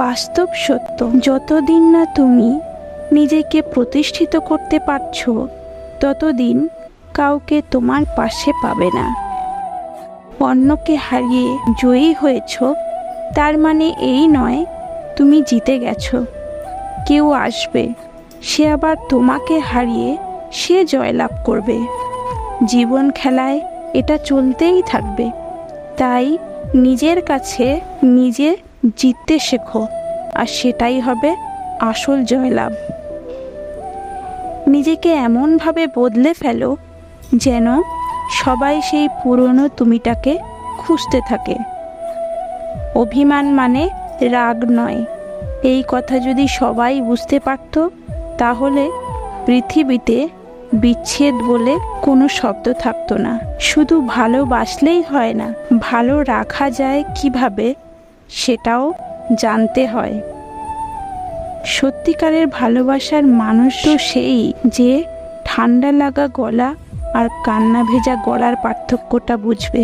বাস্তব সত্য, যতদিন না তুমি নিজেকে প্রতিষ্ঠিত করতে পারছো ততদিন কাউকে তোমার পাশে পাবে না। অন্যকে হারিয়ে জয়ী হয়েছ তার মানে এই নয় তুমি জিতে গেছো। কেউ আসবে, সে আবার তোমাকে হারিয়ে সে জয়লাভ করবে। জীবন খেলায় এটা চলতেই থাকবে। তাই নিজের কাছে নিজে জিততে শেখো, আর সেটাই হবে আসল জয়লাভ। নিজেকে এমনভাবে বদলে ফেলো যেন সবাই সেই পুরনো তুমিটাকে খুঁজতে থাকে। অভিমান মানে রাগ নয়, এই কথা যদি সবাই বুঝতে পারত তাহলে পৃথিবীতে বিচ্ছেদ বলে কোনো শব্দ থাকতো না। শুধু ভালোবাসলেই হয় না, ভালো রাখা যায় কিভাবে সেটাও জানতে হয়। সত্যিকারের ভালোবাসার মানুষ তো সেই যে ঠান্ডা লাগা গলা আর কান্না ভেজা গলার পার্থক্যটা বুঝবে।